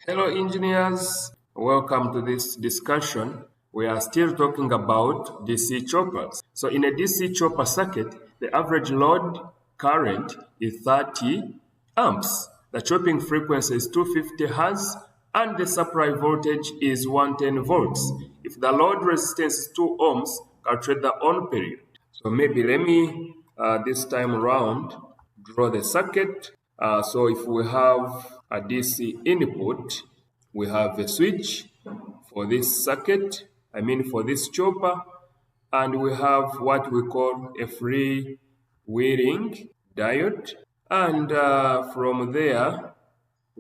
Hello engineers, welcome to this discussion. We are still talking about DC choppers. So in a DC chopper circuit, the average load current is 30 amps. The chopping frequency is 250 Hz and the supply voltage is 110 volts. If the load resistance is 2 ohms, calculate the on period. So maybe let me this time around draw the circuit. So if we have a DC input, we have a switch for this circuit, for this chopper, and we have what we call a freewheeling diode. And from there,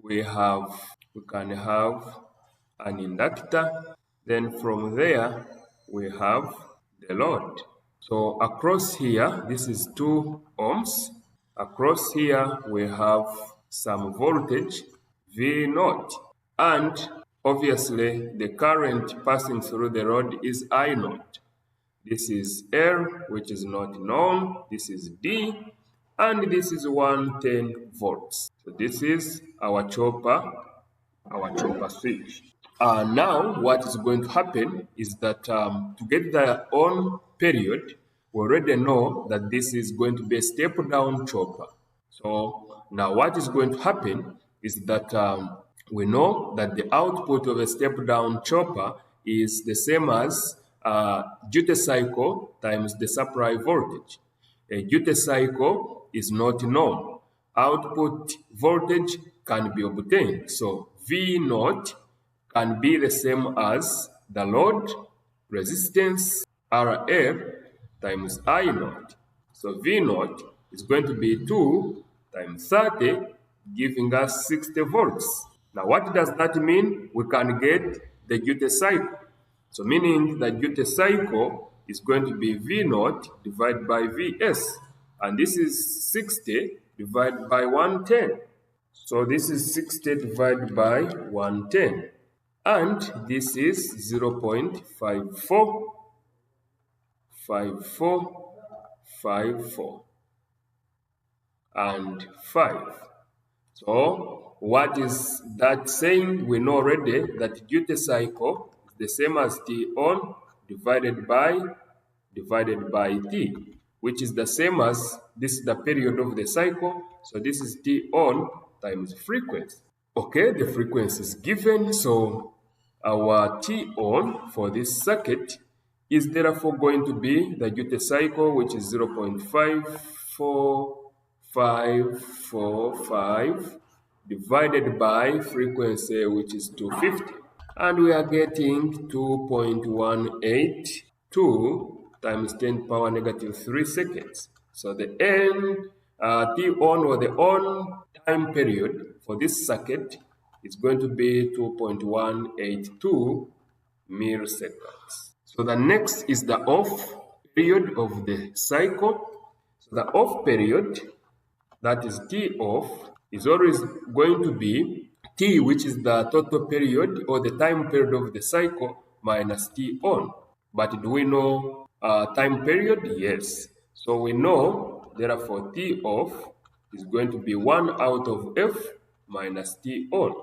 we can have an inductor. Then from there, we have the load. So across here, this is 2 ohms. Across here, we have some voltage, V0. And obviously, the current passing through the rod is I0. This is L, which is not known. This is D. And this is 110 volts. So this is our chopper switch. Now, what is going to happen is that to get the on period, we already know that this is going to be a step-down chopper. So now what is going to happen is that we know that the output of a step-down chopper is the same as duty cycle times the supply voltage. A duty cycle is not known. Output voltage can be obtained. So V0 can be the same as the load resistance RF times I0. So V0 is going to be 2 times 30, giving us 60 volts. Now what does that mean? We can get the duty cycle. So meaning the duty cycle is going to be V0 divided by Vs. And this is 60 divided by 110. So this is 60 divided by 110. And this is 0.5454 and 5. So what is that saying? We know already that duty cycle is the same as T on divided by T, which is the same as, this is the period of the cycle. So this is T on times frequency. Okay, the frequency is given. So our T on for this circuit is therefore going to be the duty cycle, which is 0.54545 divided by frequency, which is 250. And we are getting 2.182 times 10 power negative 3 seconds. So the T on, or the on time period for this circuit, is going to be 2.182 milliseconds. So the next is the off period of the cycle. So the off period, that is T off, is always going to be T, which is the total period or the time period of the cycle, minus T on. But do we know time period? Yes. So we know, therefore, T off is going to be 1 out of F minus T on.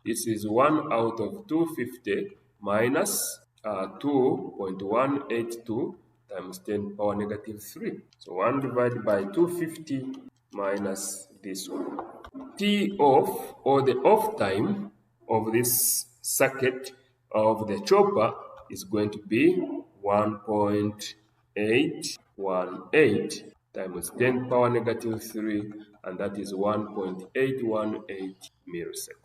This is 1 out of 250 minus 2.182 times 10 power negative 3. So 1 divided by 250 minus this one. T off, or the off time of this circuit of the chopper, is going to be 1.818 times 10 power negative 3, and that is 1.818 milliseconds.